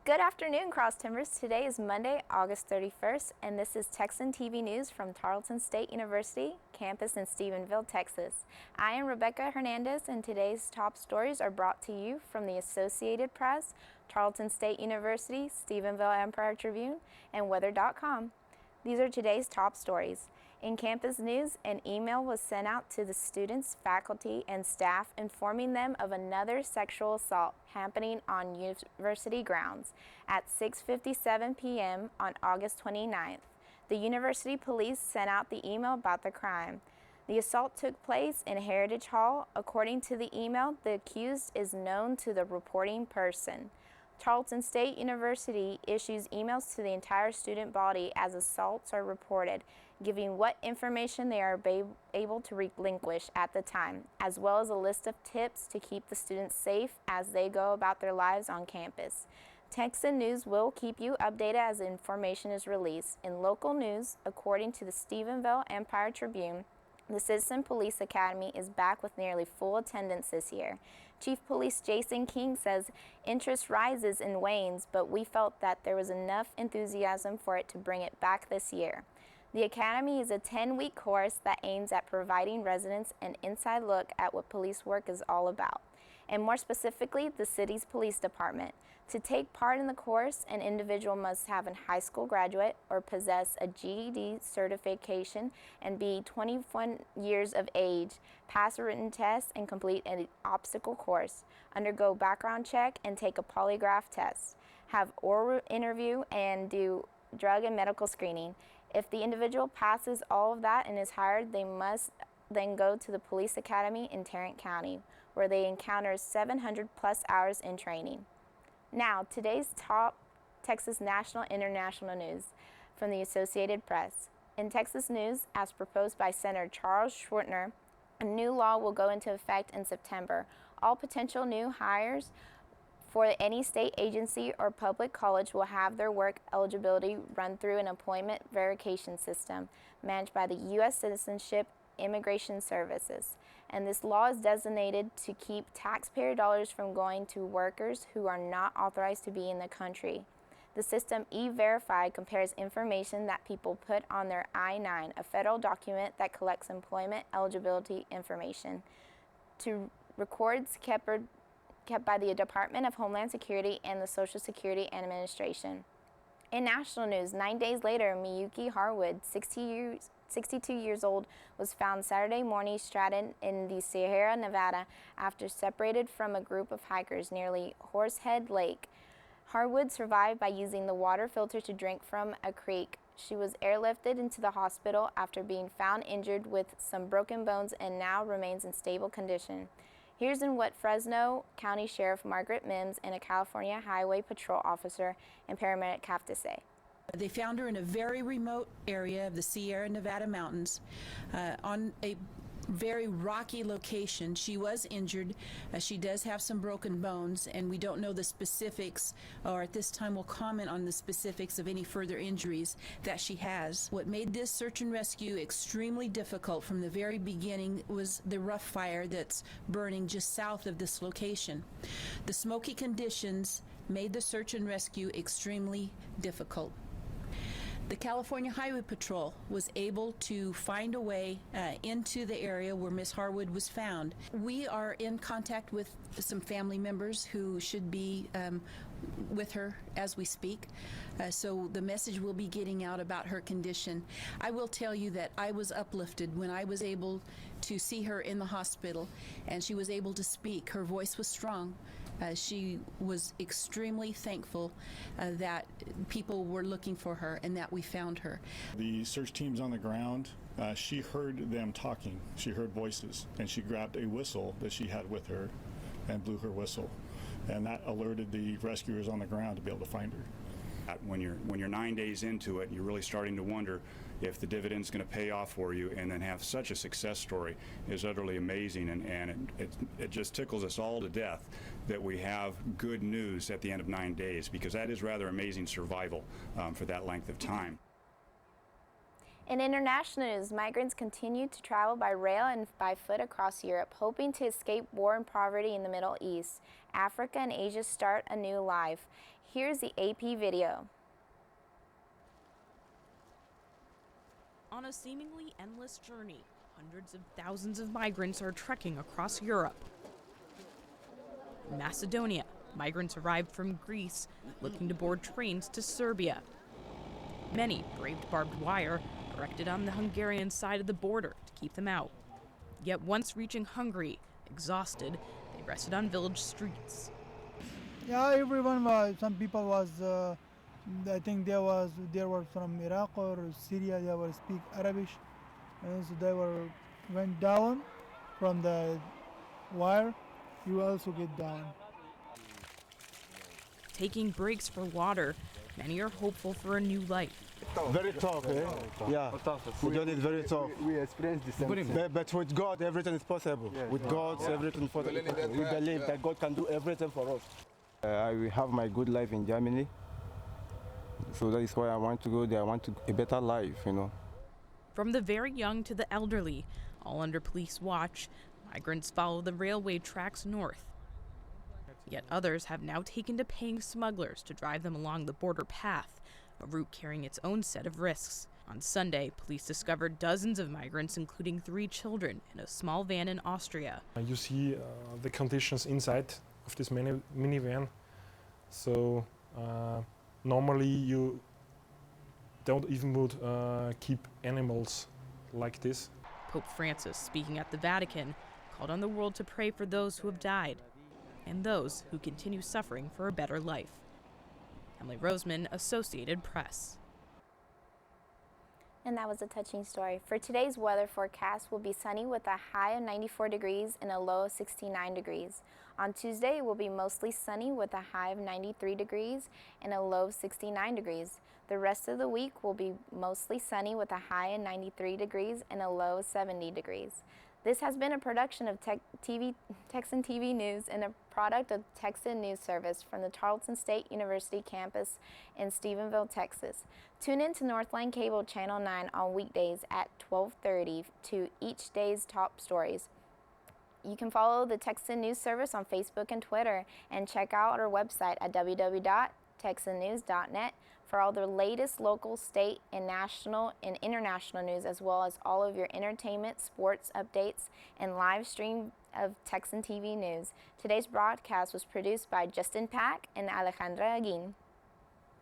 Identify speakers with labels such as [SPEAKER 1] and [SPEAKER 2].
[SPEAKER 1] Good afternoon, Cross Timbers. Today is Monday, August 31st, and this is Texan TV News from Tarleton State University, campus in Stephenville, Texas. I am Rebecca Hernandez, and today's top stories are brought to you from the Associated Press, Tarleton State University, Stephenville Empire-Tribune, and Weather.com. These are today's top stories. In campus news, an email was sent out to the students, faculty, and staff informing them of another sexual assault happening on university grounds at 6:57 p.m. on August 29th. The university police sent out the email about the crime. The assault took place in Heritage Hall. According to the email, the accused is known to the reporting person. Tarleton State University issues emails to the entire student body as assaults are reported, giving what information they are able to relinquish at the time, as well as a list of tips to keep the students safe as they go about their lives on campus. Texan News will keep you updated as information is released. In local news, according to the Stephenville Empire-Tribune, the Citizen Police Academy is back with nearly full attendance this year. Chief Police Jason King says interest rises and wanes, but we felt that there was enough enthusiasm for it to bring it back this year. The Academy is a 10-week course that aims at providing residents an inside look at what police work is all about, and more specifically, the city's police department. To take part in the course, an individual must have a high school graduate or possess a GED certification and be 21 years of age, pass a written test and complete an obstacle course, undergo background check and take a polygraph test, have oral interview and do drug and medical screening. If the individual passes all of that and is hired, they must then go to the police academy in Tarrant County, where they encounter 700 plus hours in training. Now, today's top Texas national and international news from the Associated Press. In Texas news, as proposed by Senator Charles Schwartner, a new law will go into effect in September. All potential new hires for any state agency or public college will have their work eligibility run through an employment verification system managed by the U.S. Citizenship Immigration Services. And this law is designated to keep taxpayer dollars from going to workers who are not authorized to be in the country. The system E-Verify compares information that people put on their I-9, a federal document that collects employment eligibility information, to records kept by the Department of Homeland Security and the Social Security Administration. In national news, 9 days later, Miyuki Harwood, 62 years old, was found Saturday morning stranded in the Sierra Nevada after separated from a group of hikers near Horsehead Lake. Harwood survived by using the water filter to drink from a creek. She was airlifted into the hospital after being found injured with some broken bones and now remains in stable condition. Here's what Fresno County Sheriff Margaret Mims and a California Highway Patrol officer and paramedic have to say.
[SPEAKER 2] They found her in a very remote area of the Sierra Nevada mountains on a very rocky location. She was injured. She does have some broken bones, and we don't know the specifics, or at this time we'll comment on the specifics of any further injuries that she has. What made this search and rescue extremely difficult from the very beginning was the rough fire that's burning just south of this location. The smoky conditions made the search and rescue extremely difficult. The California Highway Patrol was able to find a way into the area where Miss Harwood was found. We are in contact with some family members who should be with her as we speak, so the message will be getting out about her condition. I will tell you that I was uplifted when I was able to see her in the hospital and she was able to speak. Her voice was strong. She was extremely thankful that people were looking for her and that we found her.
[SPEAKER 3] The search teams on the ground, she heard them talking. She heard voices, and she grabbed a whistle that she had with her and blew her whistle. And that alerted the rescuers on the ground to be able to find her.
[SPEAKER 4] When you're 9 days into it, you're really starting to wonder if the dividend's going to pay off for you, and then have such a success story is utterly amazing, and it just tickles us all to death that we have good news at the end of 9 days, because that is rather amazing survival for that length of time.
[SPEAKER 1] In international news, migrants continue to travel by rail and by foot across Europe, hoping to escape war and poverty in the Middle East. Africa and Asia start a new life. Here's the AP video.
[SPEAKER 5] On a seemingly endless journey, hundreds of thousands of migrants are trekking across Europe. In Macedonia, migrants arrived from Greece looking to board trains to Serbia. Many braved barbed wire erected on the Hungarian side of the border to keep them out. Yet once reaching Hungary, exhausted, they rested on village streets.
[SPEAKER 6] Yeah, everyone was. Some people was. I think there were from Iraq or Syria. They were speak Arabic, and so they went down from the wire. You also get down.
[SPEAKER 5] Taking breaks for water, many are hopeful for a new life.
[SPEAKER 7] Very tough, eh? Yeah. We done it very tough.
[SPEAKER 8] We experienced the same thing.
[SPEAKER 7] But with God, everything is possible.
[SPEAKER 8] Yeah.
[SPEAKER 7] With God, everything is possible. We believe that God can do everything for us. I will have my good life in Germany. So that is why I want to go there. I want a better life, you know.
[SPEAKER 5] From the very young to the elderly, all under police watch, migrants follow the railway tracks north. Yet others have now taken to paying smugglers to drive them along the border path, a route carrying its own set of risks. On Sunday, police discovered dozens of migrants, including 3 children, in a small van in Austria.
[SPEAKER 9] You see the conditions inside of this minivan. So normally you don't even would keep animals like this.
[SPEAKER 5] Pope Francis, speaking at the Vatican, called on the world to pray for those who have died and those who continue suffering for a better life. Emily Roseman, Associated Press.
[SPEAKER 1] And that was a touching story. For today's weather forecast will be sunny with a high of 94 degrees and a low of 69 degrees. On Tuesday, it will be mostly sunny with a high of 93 degrees and a low of 69 degrees. The rest of the week will be mostly sunny with a high of 93 degrees and a low of 70 degrees. This has been a production of Texan TV News and a product of Texan News Service from the Tarleton State University campus in Stephenville, Texas. Tune in to Northland Cable Channel 9 on weekdays at 12:30 to each day's top stories. You can follow the Texan News Service on Facebook and Twitter, and check out our website at www.texannews.net for all the latest local, state, and national and international news, as well as all of your entertainment, sports updates, and live stream of Texan TV News. Today's broadcast was produced by Justin Pack and Alejandra Aguin.